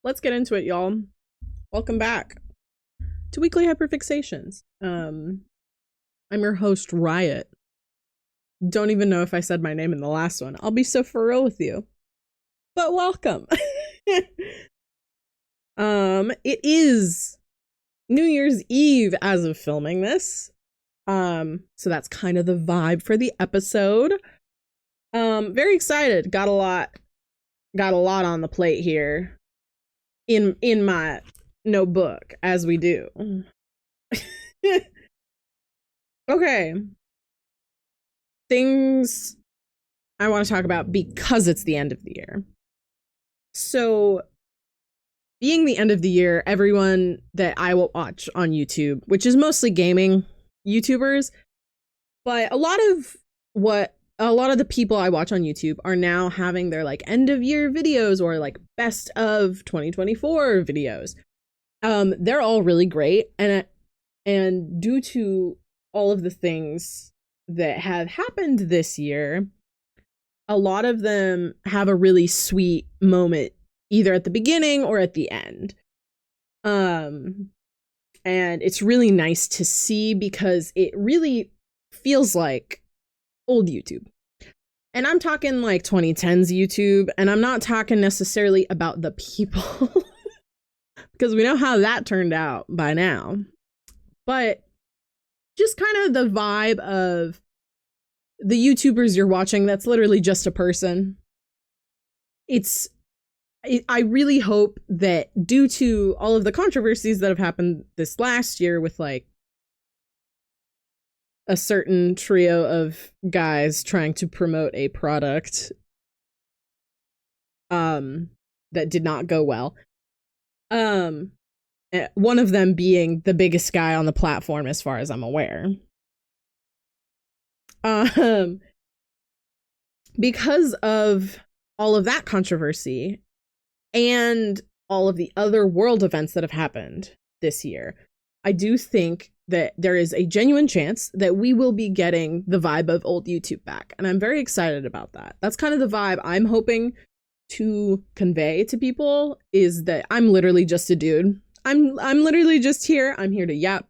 let's get into it, y'all. Welcome back to Weekly Hyperfixations. I'm your host, Riot. Don't even know if I said my name in the last one. I'll be so for real with you. But welcome. It is New Year's Eve as of filming this. So that's kind of the vibe for the episode. Very excited. Got a lot on the plate here in my notebook, as we do. Okay. Things I want to talk about because it's the end of the year. So, being the end of the year, everyone that I will watch on YouTube, which is mostly gaming YouTubers, but a lot of the people I watch on YouTube are now having their like end of year videos or like best of 2024 videos. They're all really great, and due to all of the things that have happened this year, a lot of them have a really sweet moment either at the beginning or at the end. And it's really nice to see because it really feels like old YouTube. And I'm talking like 2010s YouTube, and I'm not talking necessarily about the people because we know how that turned out by now. But just kind of the vibe of the YouTubers you're watching that's literally just a person. I really hope that due to all of the controversies that have happened this last year with like a certain trio of guys trying to promote a product that did not go well. One of them being the biggest guy on the platform as far as I'm aware. Because of all of that controversy and all of the other world events that have happened this year, I do think that there is a genuine chance that we will be getting the vibe of old YouTube back. And I'm very excited about that. That's kind of the vibe I'm hoping to convey to people, is that I'm literally just a dude. I'm literally just here. I'm here to yap.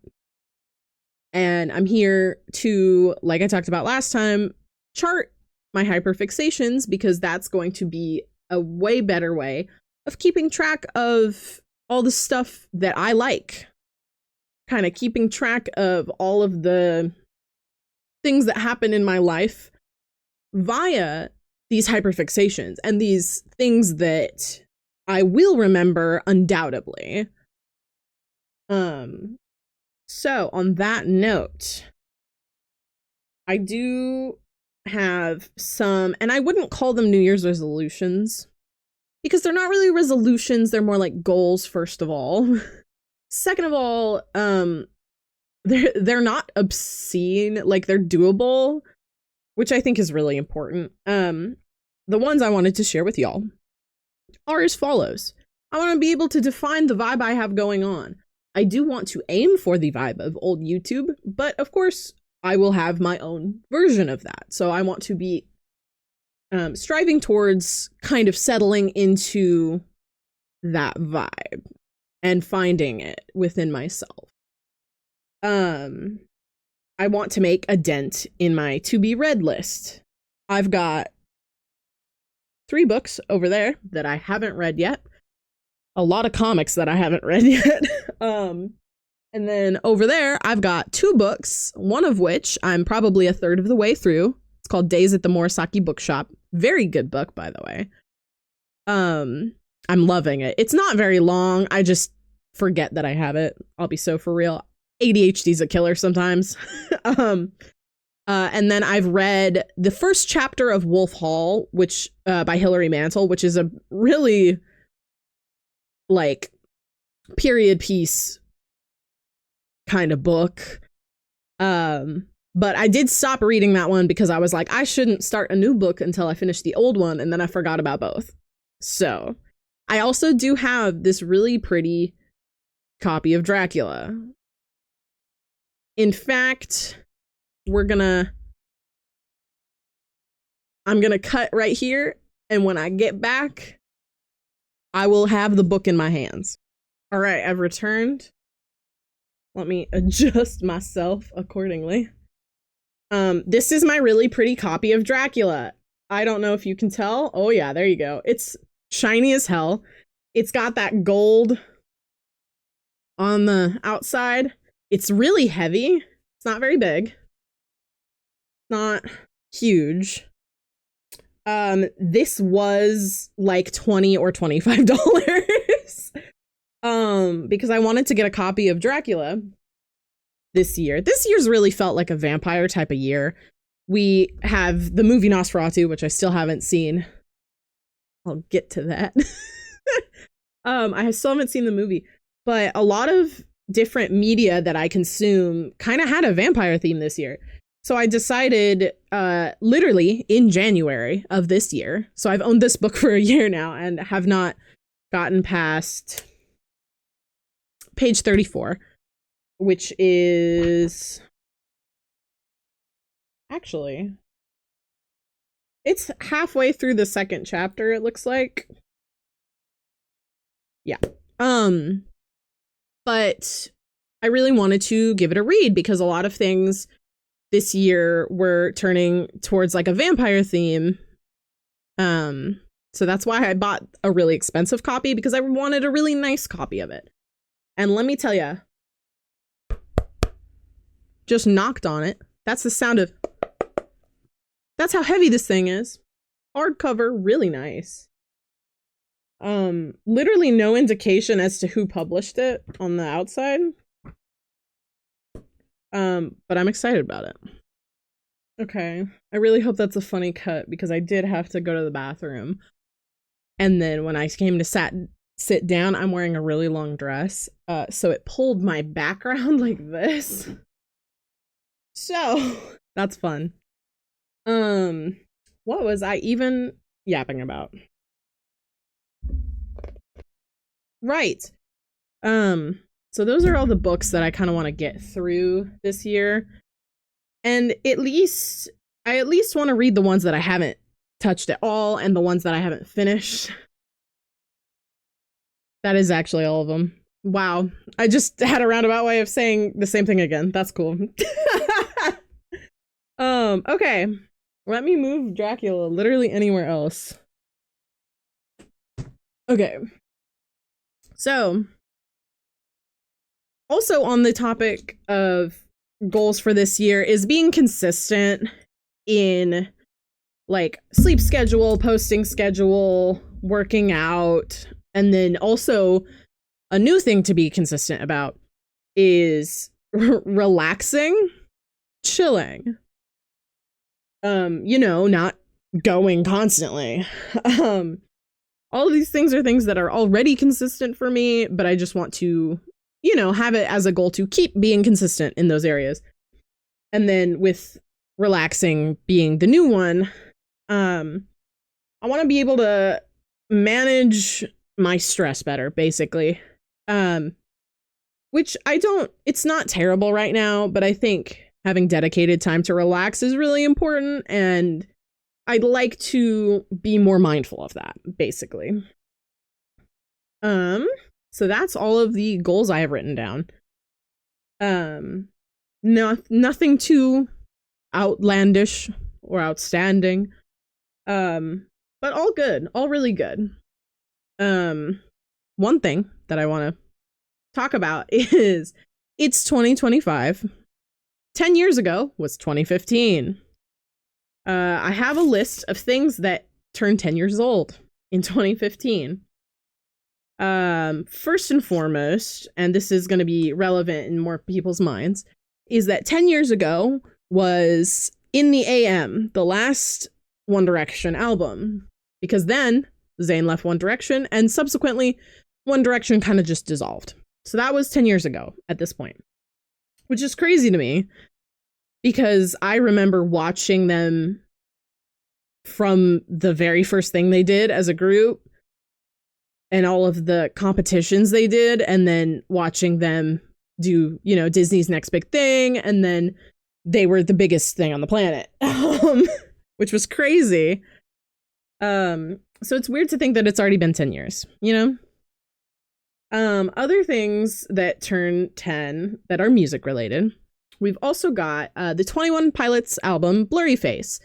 And I'm here to, like I talked about last time, chart my hyperfixations, because that's going to be a way better way of keeping track of all the stuff that I like. Kind of keeping track of all of the things that happen in my life via these hyperfixations and these things that I will remember undoubtedly. So on that note, I do have some, and I wouldn't call them New Year's resolutions because they're not really resolutions. They're more like goals, first of all. Second of all, they're not obscene, like they're doable, which I think is really important. The ones I wanted to share with y'all are as follows. I want to be able to define the vibe I have going on. I do want to aim for the vibe of old YouTube, but of course I will have my own version of that. So I want to be striving towards kind of settling into that vibe and finding it within myself. I want to make a dent in my to be read list. I've got 3 books over there that I haven't read yet. A lot of comics that I haven't read yet. And then over there, I've got 2 books, one of which I'm probably a third of the way through. It's called Days at the Morisaki Bookshop. Very good book, by the way. I'm loving it. It's not very long. I just forget that I have it. I'll be so for real. ADHD's a killer sometimes. And then I've read the first chapter of Wolf Hall, which by Hilary Mantel, which is a really like period piece kind of book. But I did stop reading that one because I was like, I shouldn't start a new book until I finish the old one, and then I forgot about both. So I also do have this really pretty copy of Dracula. In fact, I'm gonna cut right here, and when I get back, I will have the book in my hands. All right, I've returned. Let me adjust myself accordingly. This is my really pretty copy of Dracula. I don't know if you can tell. Oh yeah, there you go. It's shiny as hell. It's got that gold on the outside. It's really heavy. It's not very big. Not huge. This was like $20 or $25. Because I wanted to get a copy of Dracula this year. This year's really felt like a vampire type of year. We have the movie Nosferatu, which I still haven't seen. I'll get to that. I still haven't seen the movie, but a lot of different media that I consume kind of had a vampire theme this year. So I decided, literally in January of this year. So I've owned this book for a year now and have not gotten past page 34, which is actually, it's halfway through the second chapter, it looks like. Yeah. But I really wanted to give it a read because a lot of things this year were turning towards like a vampire theme. So that's why I bought a really expensive copy, because I wanted a really nice copy of it. And let me tell you, just knocked on it. That's the sound of, that's how heavy this thing is. Hardcover, really nice. Literally no indication as to who published it on the outside. But I'm excited about it. Okay. I really hope that's a funny cut because I did have to go to the bathroom. And then when I came to sit down, I'm wearing a really long dress. So it pulled my background like this. So that's fun. What was I even yapping about? Right. So those are all the books that I kind of want to get through this year. And I at least want to read the ones that I haven't touched at all and the ones that I haven't finished. That is actually all of them. Wow. I just had a roundabout way of saying the same thing again. That's cool. Okay. Let me move Dracula literally anywhere else. Okay. So, also on the topic of goals for this year is being consistent in like sleep schedule, posting schedule, working out, and then also a new thing to be consistent about is relaxing, chilling. You know, not going constantly. All of these things are things that are already consistent for me, but I just want to, you know, have it as a goal to keep being consistent in those areas. And then with relaxing being the new one, I want to be able to manage my stress better, basically. Which it's not terrible right now, but I think having dedicated time to relax is really important, and I'd like to be more mindful of that, basically. So that's all of the goals I have written down. Nothing too outlandish or outstanding. But all good, all really good. One thing that I want to talk about is it's 2025. 10 years ago was 2015. I have a list of things that turned 10 years old in 2015. First and foremost, and this is going to be relevant in more people's minds, is that 10 years ago was In the AM, the last One Direction album. Because then Zayn left One Direction, and subsequently One Direction kind of just dissolved. So that was 10 years ago at this point, which is crazy to me because I remember watching them from the very first thing they did as a group and all of the competitions they did, and then watching them do, you know, Disney's Next Big Thing, and then they were the biggest thing on the planet, which was crazy. So it's weird to think that it's already been 10 years, you know? Other things that turn 10 that are music related. We've also got the 21 Pilots album, Blurry Face.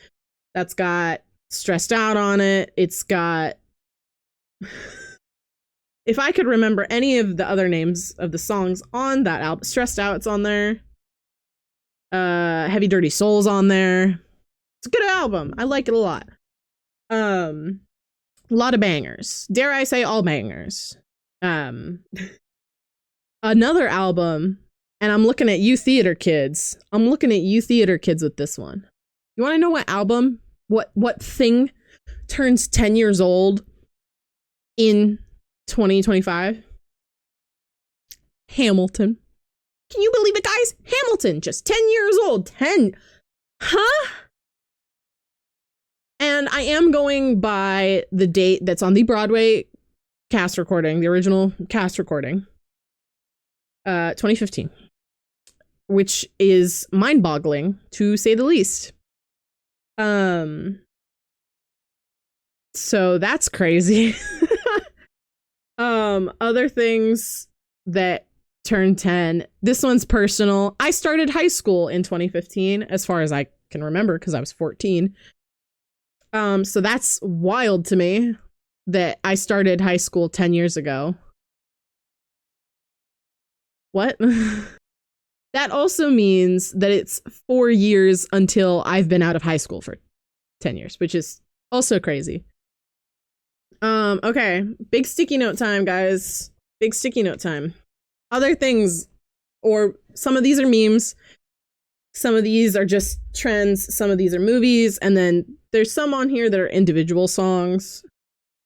That's got Stressed Out on it. It's got... if I could remember any of the other names of the songs on that album, Stressed Out's on there. Heavy Dirty Soul's on there. It's a good album. I like it a lot. A lot of bangers. Dare I say all bangers. Another album, and I'm looking at you theater kids. I'm looking at you theater kids with this one. You want to know what album, what thing turns 10 years old in 2025? Hamilton. Can you believe it, guys? Hamilton, just 10 years old. 10. Huh? And I am going by the date that's on the Broadway cast recording, the original cast recording, 2015, which is mind-boggling to say the least. So that's crazy. Other things that turn 10. This one's personal. I started high school in 2015, as far as I can remember, because I was 14. So that's wild to me that I started high school 10 years ago. What? That also means that it's 4 years until I've been out of high school for 10 years, which is also crazy. Okay. Big sticky note time, guys. Big sticky note time. Other things, or some of these are memes. Some of these are just trends. Some of these are movies. And then there's some on here that are individual songs.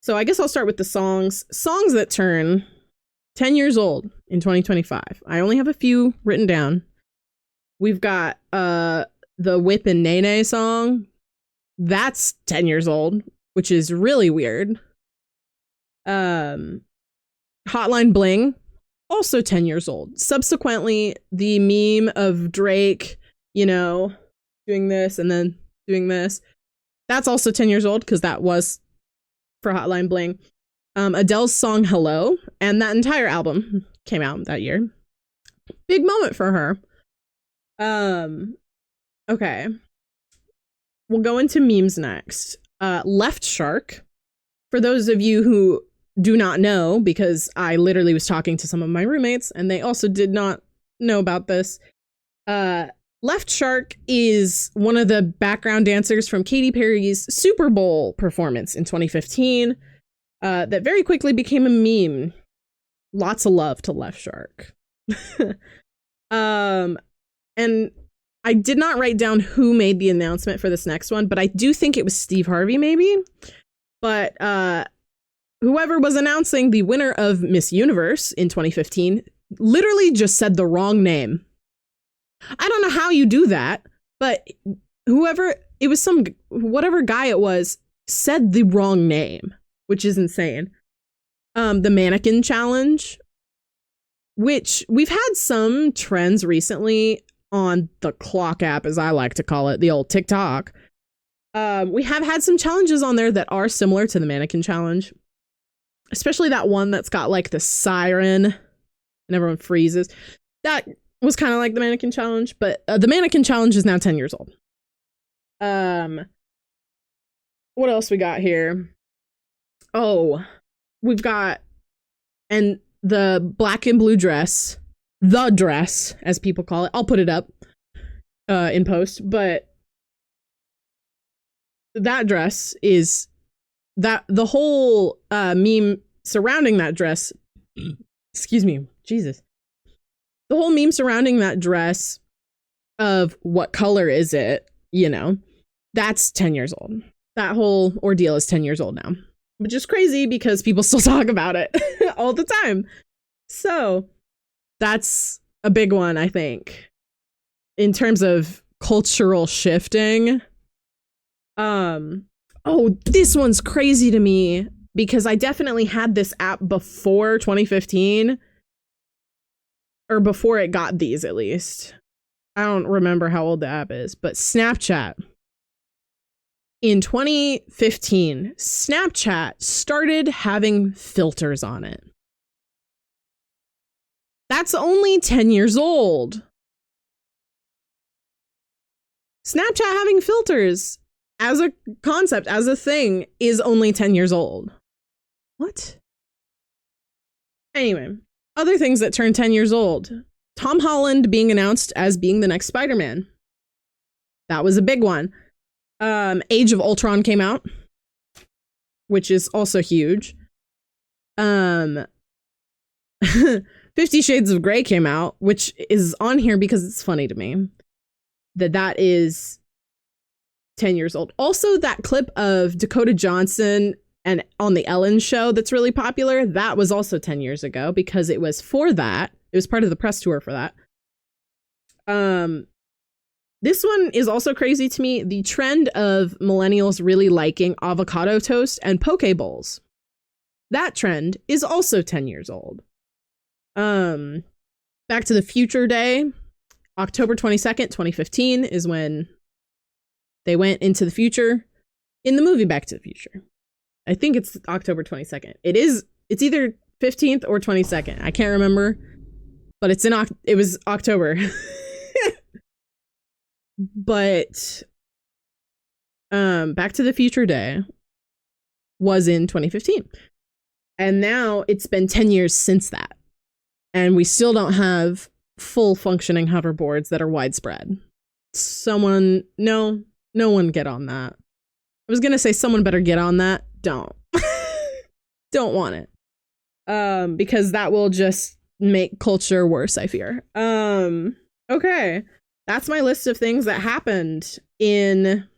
So I guess I'll start with the songs. Songs that turn 10 years old in 2025. I only have a few written down. We've got the Whip and Nene song. That's 10 years old, which is really weird. Hotline Bling, also 10 years old. Subsequently, the meme of Drake, you know, doing this and then doing this. That's also 10 years old because that was for Hotline Bling. Adele's song Hello, and that entire album came out that year. Big moment for her. Okay. We'll go into memes next. Left Shark. For those of you who do not know, because I literally was talking to some of my roommates and they also did not know about this. Left Shark is one of the background dancers from Katy Perry's Super Bowl performance in 2015 that very quickly became a meme. Lots of love to Left Shark. And I did not write down who made the announcement for this next one, but I do think it was Steve Harvey, maybe. But whoever was announcing the winner of Miss Universe in 2015 literally just said the wrong name. I don't know how you do that, but whatever guy it was said the wrong name, which is insane. The mannequin challenge, which we've had some trends recently on the Clock app, as I like to call it, the old TikTok. We have had some challenges on there that are similar to the mannequin challenge, especially that one that's got like the siren and everyone freezes. That was kind of like the mannequin challenge, but the mannequin challenge is now 10 years old. What else we got here? Oh, we've got, and the black and blue dress, the dress, as people call it. I'll put it up in post, but that dress is that the whole meme surrounding that dress. Excuse me, Jesus. The whole meme surrounding that dress of what color is it, you know, that's 10 years old. That whole ordeal is 10 years old now, which is crazy because people still talk about it all the time. So that's a big one, I think, in terms of cultural shifting. Oh, this one's crazy to me because I definitely had this app before 2015, or before it got these, at least. I don't remember how old the app is, but Snapchat. in 2015, Snapchat started having filters on it. That's only 10 years old. Snapchat having filters as a concept, as a thing, is only 10 years old. What? Anyway, other things that turned 10 years old. Tom Holland being announced as being the next Spider-Man. That was a big one. Age of Ultron came out, which is also huge. 50 Shades of Grey came out, which is on here because it's funny to me that is 10 years old. Also, that clip of Dakota Johnson and on the Ellen show that's really popular, that was also 10 years ago because it was for that. It was part of the press tour for that. This one is also crazy to me. The trend of millennials really liking avocado toast and poke bowls. That trend is also 10 years old. Back to the Future Day, October 22nd, 2015 is when they went into the future in the movie Back to the Future. I think it's October 22nd. It's either 15th or 22nd. I can't remember, but it was October. But Back to the Future Day was in 2015. And now it's been 10 years since that. And we still don't have full functioning hoverboards that are widespread. No one get on that. I was going to say someone better get on that. Don't. Don't want it. Because that will just make culture worse, I fear. Okay. That's my list of things that happened in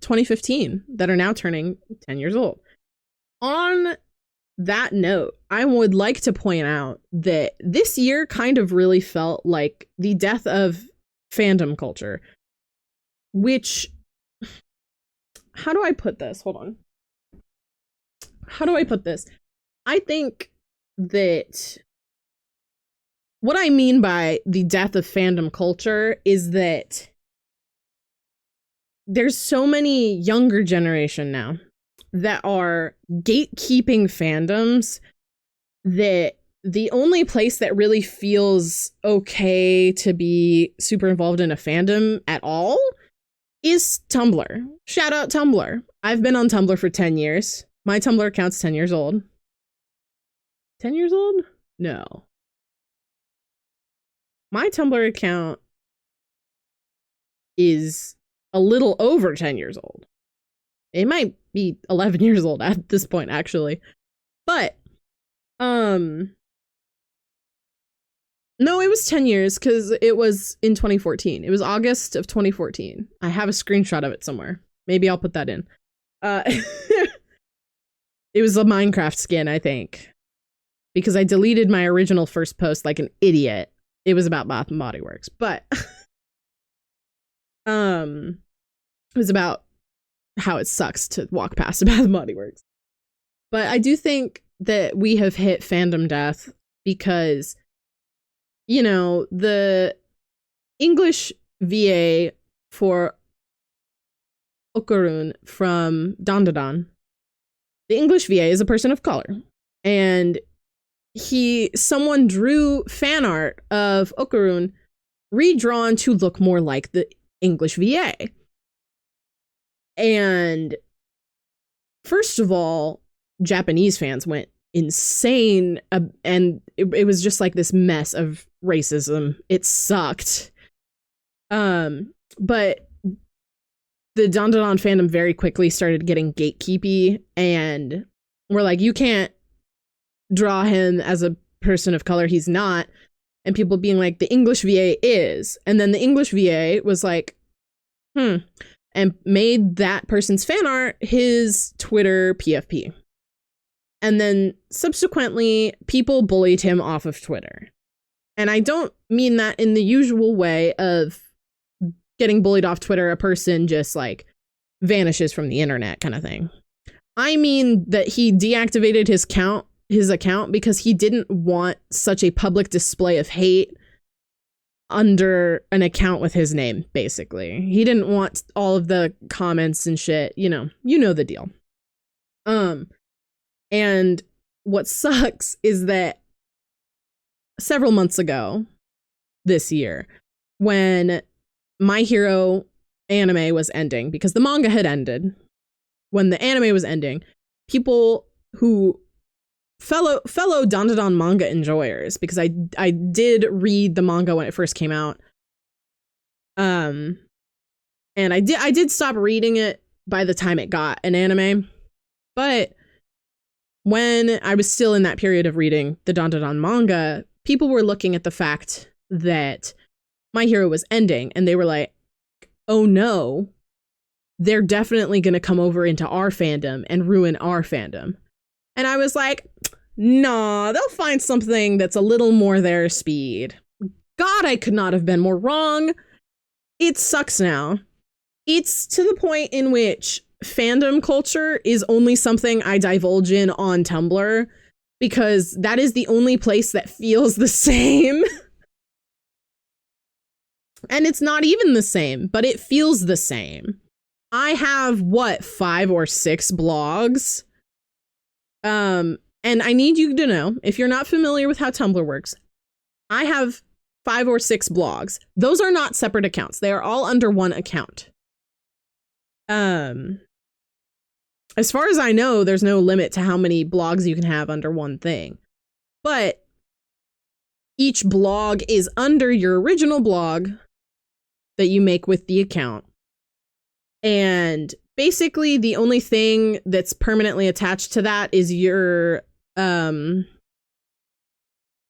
2015 that are now turning 10 years old. On that note, I would like to point out that this year kind of really felt like the death of fandom culture, which, how do I put this? Hold on. How do I put this? I think that what I mean by the death of fandom culture is that there's so many younger generation now that are gatekeeping fandoms that the only place that really feels okay to be super involved in a fandom at all is Tumblr. Shout out Tumblr. I've been on Tumblr for 10 years. My Tumblr account's 10 years old. 10 years old? No. My Tumblr account is a little over 10 years old. It might be 11 years old at this point, actually. But, no, it was 10 years because it was in 2014. It was August of 2014. I have a screenshot of it somewhere. Maybe I'll put that in. It was a Minecraft skin, I think. Because I deleted my original first post like an idiot. It was about Bath and Body Works, but it was about how it sucks to walk past a Bath and Body Works. But I do think that we have hit fandom death because, you know, the English VA for Okarun from Dandadan, the English VA is a person of color, and someone drew fan art of Okarun redrawn to look more like the English VA. And first of all, Japanese fans went insane, and it was just like this mess of racism. It sucked. But the Dandadan fandom very quickly started getting gatekeepy, and we're like, you can't draw him as a person of color. He's not. And people being like, the English VA is. And then the English VA was like, and made that person's fan art his Twitter PFP. And then subsequently, people bullied him off of Twitter. And I don't mean that in the usual way of getting bullied off Twitter, a person just like vanishes from the internet kind of thing. I mean that he deactivated his account because he didn't want such a public display of hate under an account with his name, basically. He didn't want all of the comments and shit, you know the deal. And what sucks is that several months ago this year, when My Hero anime was ending, because the manga had ended, when the anime was ending, people who fellow Dandadan manga enjoyers, because I did read the manga when it first came out, and I did stop reading it by the time it got an anime, but when I was still in that period of reading the Dandadan manga, people were looking at the fact that My Hero was ending, and they were like, oh no, they're definitely going to come over into our fandom and ruin our fandom. And I was like, nah, they'll find something that's a little more their speed. God, I could not have been more wrong. It sucks now. It's to the point in which fandom culture is only something I divulge in on Tumblr, because that is the only place that feels the same. And it's not even the same, but it feels the same. I have, 5 or 6 blogs? And I need you to know, if you're not familiar with how Tumblr works, I have 5 or 6 blogs. Those are not separate accounts. They are all under one account. As far as I know, there's no limit to how many blogs you can have under one thing. But each blog is under your original blog that you make with the account. And basically the only thing that's permanently attached to that is your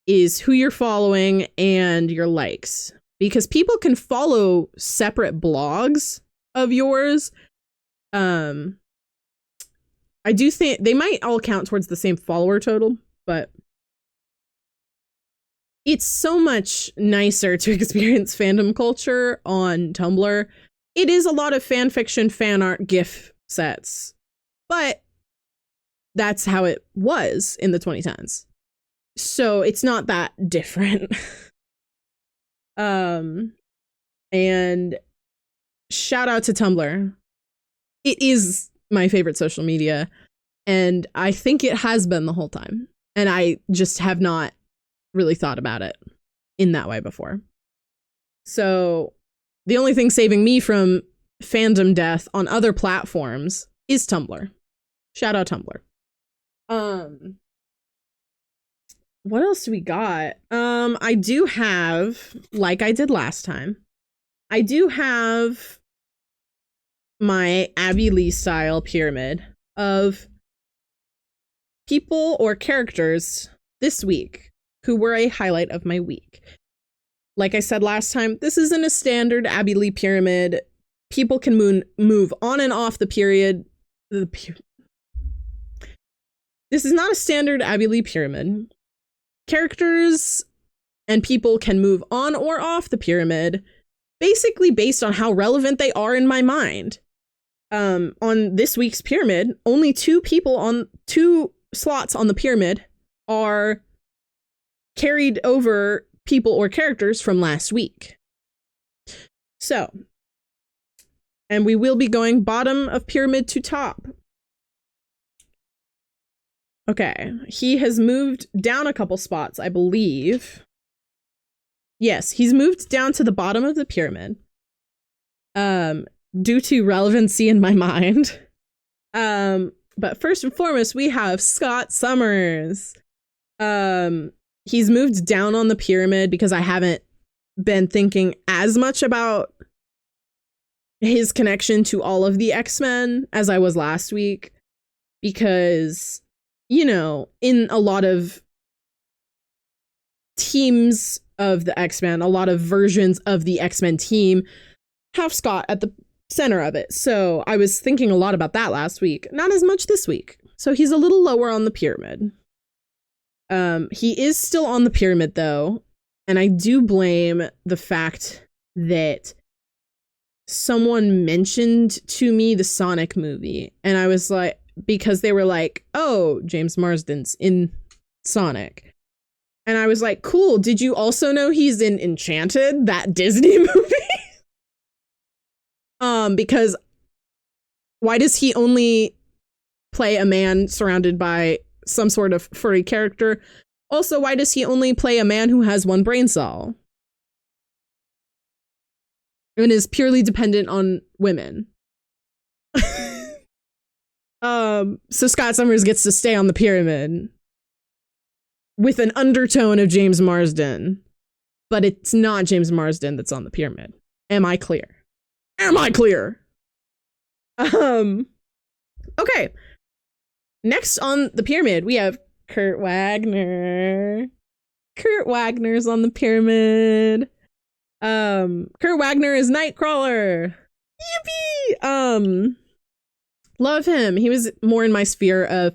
is who you're following and your likes. Because people can follow separate blogs of yours. I do think they might all count towards the same follower total, but it's so much nicer to experience fandom culture on Tumblr. It is a lot of fan fiction, fan art, GIF sets, but that's how it was in the 2010s. So it's not that different. And shout out to Tumblr. It is my favorite social media, and I think it has been the whole time. And I just have not really thought about it in that way before. So the only thing saving me from fandom death on other platforms is Tumblr. Shout out Tumblr. What else do we got? I do have, like I did last time, I do have my Abby Lee style pyramid of people or characters this week who were a highlight of my week. Like I said last time, this isn't a standard Abby Lee pyramid. People can move on and off the period. This is not a standard Abby Lee pyramid. Characters and people can move on or off the pyramid, basically based on how relevant they are in my mind. On this week's pyramid, only 2 people on 2 slots on the pyramid are carried over people or characters from last week. So, and we will be going bottom of pyramid to top. Okay, he has moved down a couple spots, I believe. Yes, he's moved down to the bottom of the pyramid. Due to relevancy in my mind. But first and foremost, we have Scott Summers. He's moved down on the pyramid because I haven't been thinking as much about his connection to all of the X-Men as I was last week. Because, you know, in a lot of teams of the X-Men, a lot of versions of the X-Men team have Scott at the center of it. So I was thinking a lot about that last week. Not as much this week. So he's a little lower on the pyramid. He is still on the pyramid though. And I do blame the fact that someone mentioned to me the Sonic movie. And I was like, because they were like, oh, James Marsden's in Sonic. And I was like, cool. Did you also know he's in Enchanted, that Disney movie? Because why does he only play a man surrounded by some sort of furry character? Also, why does he only play a man who has one brain cell and is purely dependent on women? So Scott Summers gets to stay on the pyramid with an undertone of James Marsden, but it's not James Marsden that's on the pyramid. Am I clear? Am I clear? Okay. Next on the pyramid, we have Kurt Wagner. Kurt Wagner's on the pyramid. Kurt Wagner is Nightcrawler. Yippee! Love him. He was more in my sphere of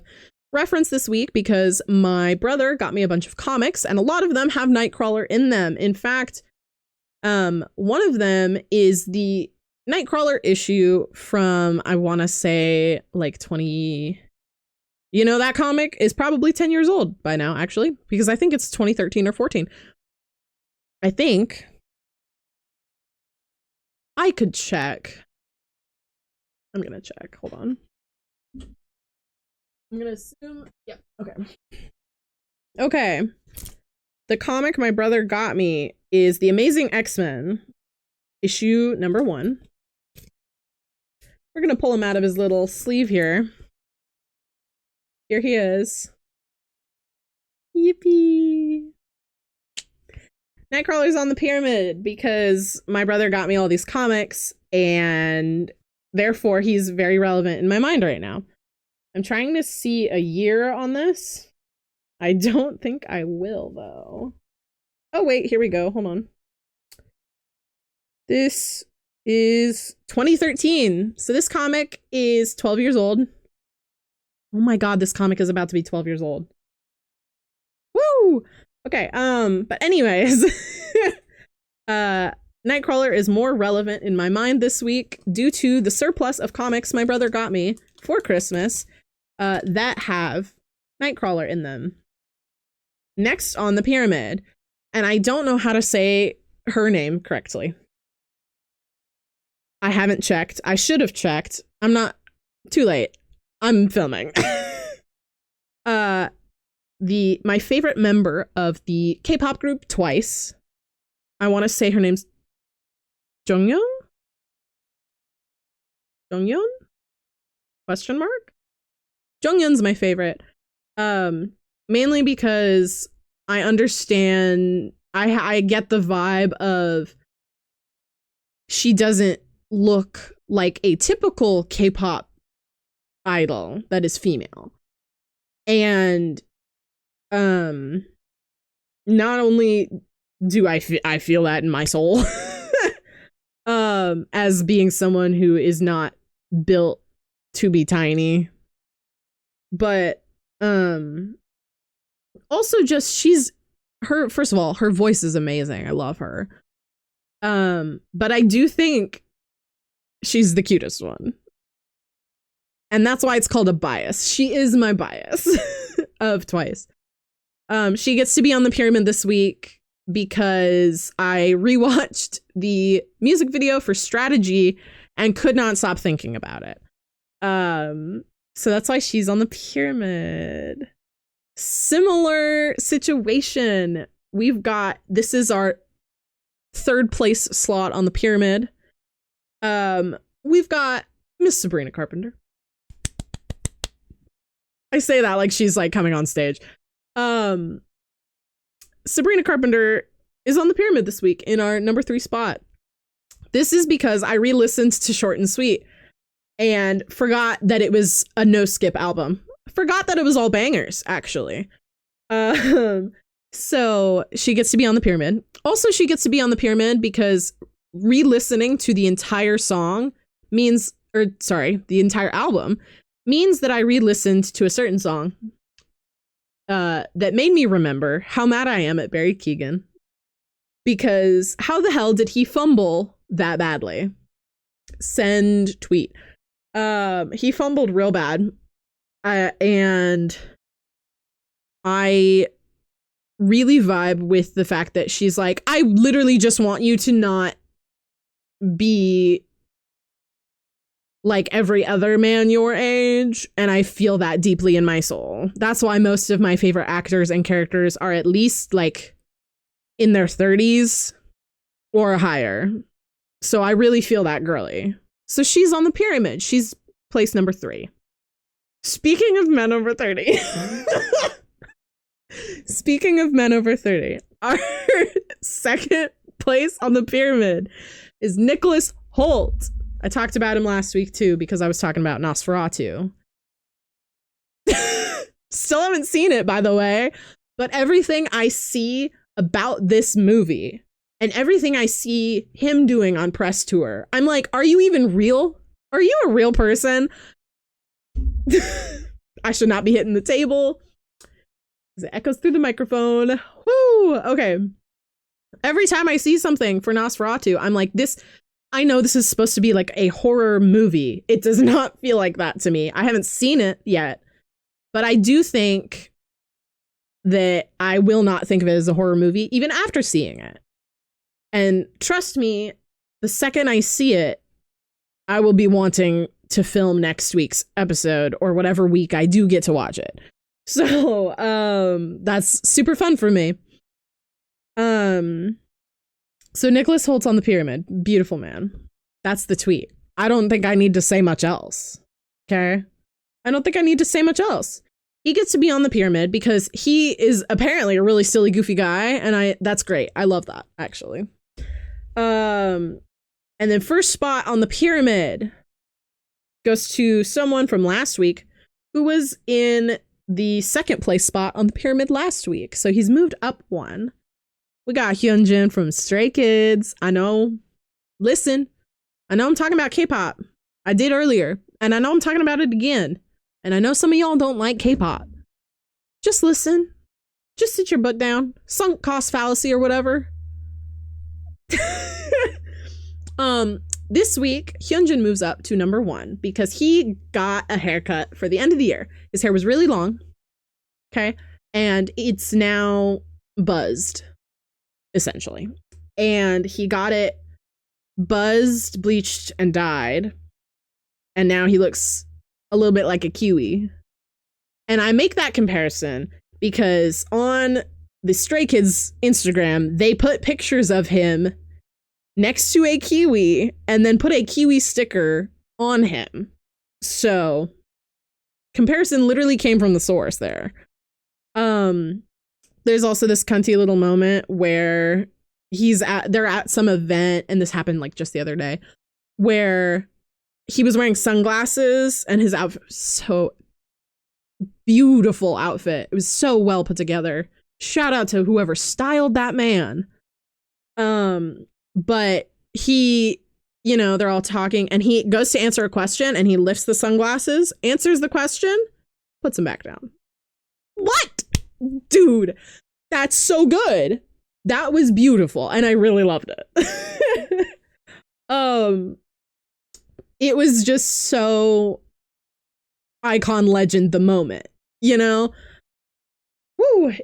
reference this week because my brother got me a bunch of comics and a lot of them have Nightcrawler in them. In fact, one of them is the Nightcrawler issue from, I want to say, like 20... You know, that comic is probably 10 years old by now, actually, because I think it's 2013 or 14. I think. I could check. I'm going to check. Hold on. I'm going to assume. Yep. Okay. Okay. The comic my brother got me is The Amazing X-Men, issue number 1. We're going to pull him out of his little sleeve here. Here he is. Yippee. Nightcrawler's on the pyramid because my brother got me all these comics and therefore he's very relevant in my mind right now. I'm trying to see a year on this. I don't think I will though. Oh wait, here we go. Hold on. This is 2013. So this comic is 12 years old. Oh my god, this comic is about to be 12 years old. Woo! Okay, but anyways, Nightcrawler is more relevant in my mind this week due to the surplus of comics my brother got me for Christmas that have Nightcrawler in them. Next on the pyramid, and I don't know how to say her name correctly. I haven't checked. I should have checked. I'm not too late. I'm filming. My favorite member of the K-pop group Twice. I want to say her name's Jonghyun? Jonghyun? Question mark? Jonghyun's my favorite. Mainly because I understand, I get the vibe of she doesn't look like a typical K-pop idol that is female. And not only do I feel that in my soul as being someone who is not built to be tiny, but also just first of all, her voice is amazing. I love her. But I do think she's the cutest one. And that's why it's called a bias. She is my bias of Twice. She gets to be on the pyramid this week because I rewatched the music video for Strategy and could not stop thinking about it. So that's why she's on the pyramid. Similar situation. This is our 3rd place slot on the pyramid. We've got Miss Sabrina Carpenter. I say that like she's like coming on stage. Sabrina Carpenter is on the pyramid this week in our number 3 spot. This is because I re-listened to Short and Sweet and forgot that it was a no-skip album. Forgot that it was all bangers, actually. So she gets to be on the pyramid. Also, she gets to be on the pyramid because re-listening to the entire song the entire album means that I re-listened to a certain song that made me remember how mad I am at Barry Keoghan. Because how the hell did he fumble that badly? Send tweet. He fumbled real bad. And I really vibe with the fact that she's like, I literally just want you to not be like every other man your age, and I feel that deeply in my soul. That's why most of my favorite actors and characters are at least like in their 30s or higher. So I really feel that girly. So she's on the pyramid. She's place number 3. Speaking of men over 30. Speaking of men over 30, our second place on the pyramid is Nicholas Hoult. I talked about him last week too, because I was talking about Nosferatu. Still haven't seen it, by the way, but everything I see about this movie and everything I see him doing on press tour, I'm like, are you even real? Are you a real person? I should not be hitting the table. It echoes through the microphone. Woo! Okay. Every time I see something for Nosferatu, I'm like, I know this is supposed to be like a horror movie. It does not feel like that to me. I haven't seen it yet, but I do think that I will not think of it as a horror movie even after seeing it. And trust me, the second I see it, I will be wanting to film next week's episode or whatever week I do get to watch it. So, that's super fun for me. So Nicholas Hoult's on the pyramid. Beautiful man. That's the tweet. I don't think I need to say much else. Okay? I don't think I need to say much else. He gets to be on the pyramid because he is apparently a really silly, goofy guy, and that's great. I love that, actually. And then first spot on the pyramid goes to someone from last week who was in the second place spot on the pyramid last week. So he's moved up one. We got Hyunjin from Stray Kids. I know. Listen, I know I'm talking about K-pop. I did earlier, and I know I'm talking about it again. And I know some of y'all don't like K-pop. Just listen. Just sit your butt down. Sunk cost fallacy or whatever. This week, Hyunjin moves up to number 1 because he got a haircut for the end of the year. His hair was really long. Okay. And it's now buzzed, essentially. And he got it buzzed, bleached, and dyed. And now he looks a little bit like a Kiwi. And I make that comparison because on the Stray Kids Instagram, they put pictures of him next to a Kiwi and then put a Kiwi sticker on him. So comparison literally came from the source there. There's also this cunty little moment where they're at some event, and this happened like just the other day, where he was wearing sunglasses and his outfit was so beautiful outfit. It was so well put together. Shout out to whoever styled that man. But he, they're all talking and he goes to answer a question and he lifts the sunglasses, answers the question, puts them back down. What? Dude, that's so good. That was beautiful. And I really loved it. It was just so icon legend the moment, Woo,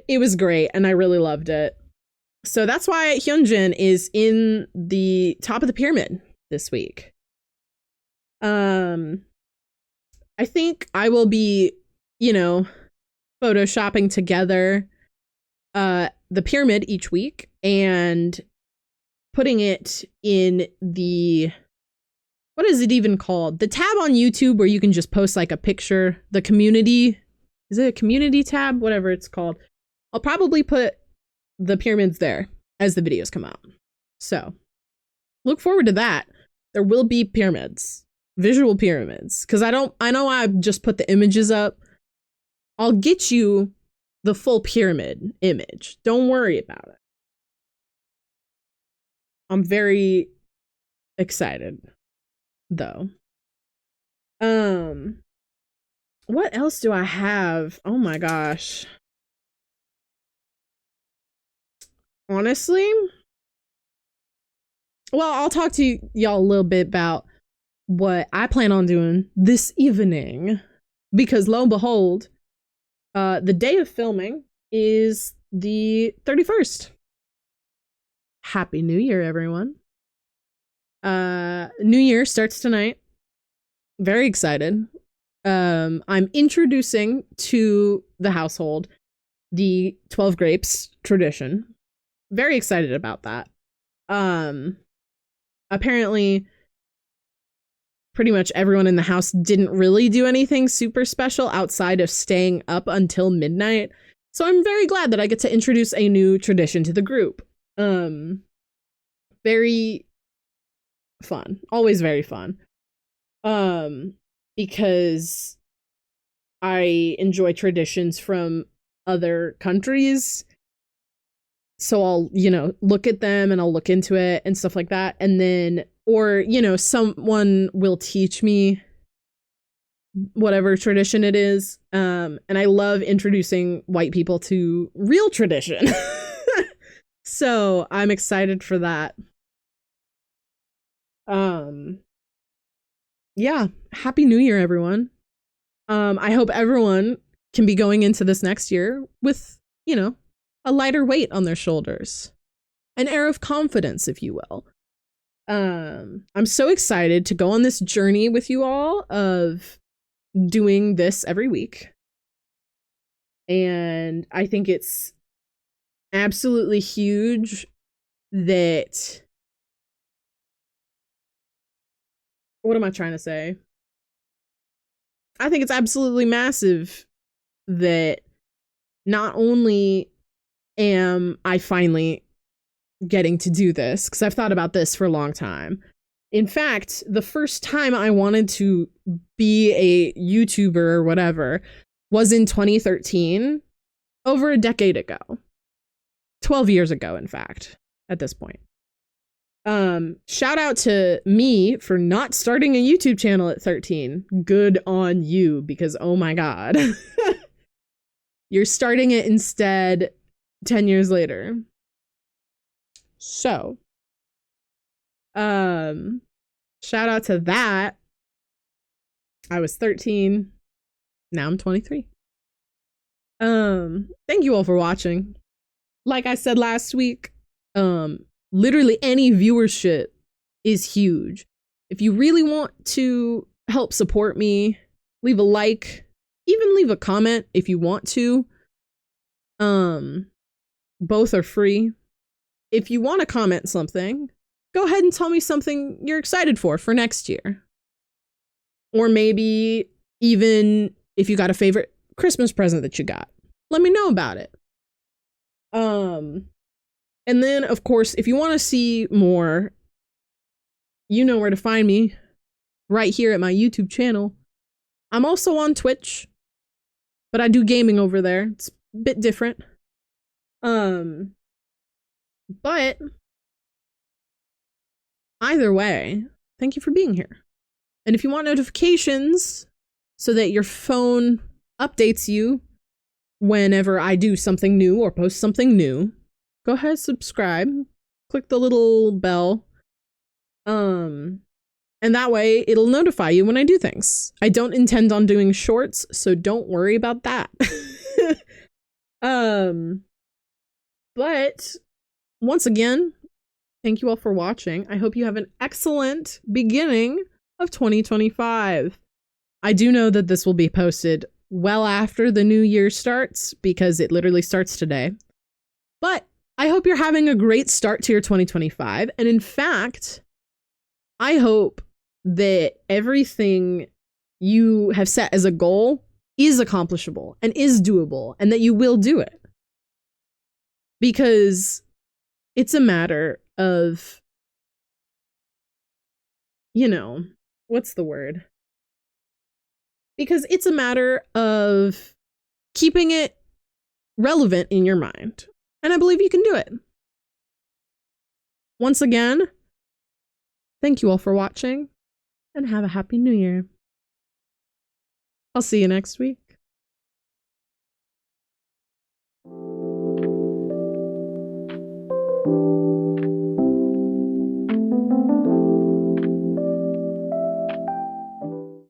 it was great. And I really loved it. So that's why Hyunjin is in the top of the pyramid this week. I think I will be, photoshopping together the pyramid each week and putting it in the, what is it even called? The tab on YouTube where you can just post like a picture, the community, is it a community tab? Whatever it's called. I'll probably put the pyramids there as the videos come out. So look forward to that. There will be pyramids, visual pyramids, because I know I just put the images up. I'll get you the full pyramid image. Don't worry about it. I'm very excited though. What else do I have? Oh my gosh. Honestly, well, I'll talk to y'all a little bit about what I plan on doing this evening, because lo and behold, the day of filming, is the 31st. Happy New Year, everyone. New Year starts tonight. Very excited. I'm introducing to the household the 12 grapes tradition. Very excited about that. Apparently pretty much everyone in the house didn't really do anything super special outside of staying up until midnight. So I'm very glad that I get to introduce a new tradition to the group. Very fun. Always very fun. Because I enjoy traditions from other countries. So I'll, look at them and I'll look into it and stuff like that. And then, or, someone will teach me whatever tradition it is. And I love introducing white people to real tradition. So I'm excited for that. Yeah, Happy New Year, everyone. I hope everyone can be going into this next year with, a lighter weight on their shoulders, an air of confidence, if you will. I'm so excited to go on this journey with you all of doing this every week. And I think it's absolutely huge that, what am I trying to say? I think it's absolutely massive that not only am I finally getting to do this, because I've thought about this for a long time. In fact, the first time I wanted to be a YouTuber or whatever was in 2013, over a decade ago. 12 years ago, in fact, at this point. Shout out to me for not starting a YouTube channel at 13. Good on you, because oh my God. You're starting it instead 10 years later. So, shout out to that. I was 13. Now I'm 23. Thank you all for watching. Like I said last week, literally any viewership is huge. If you really want to help support me, leave a like, even leave a comment if you want to. Both are free. If you want to comment something, go ahead and tell me something you're excited for next year. Or maybe even if you got a favorite Christmas present that you got, let me know about it. And then, of course, if you want to see more, you know where to find me, right here at my YouTube channel. I'm also on Twitch, but I do gaming over there. It's a bit different. But either way, thank you for being here. And if you want notifications so that your phone updates you whenever I do something new or post something new, go ahead, subscribe, click the little bell. And that way it'll notify you when I do things. I don't intend on doing shorts, so don't worry about that. But once again, thank you all for watching. I hope you have an excellent beginning of 2025. I do know that this will be posted well after the new year starts because it literally starts today. But I hope you're having a great start to your 2025. And in fact, I hope that everything you have set as a goal is accomplishable and is doable and that you will do it. Because it's a matter of, what's the word? Because it's a matter of keeping it relevant in your mind. And I believe you can do it. Once again, thank you all for watching and have a happy new year. I'll see you next week.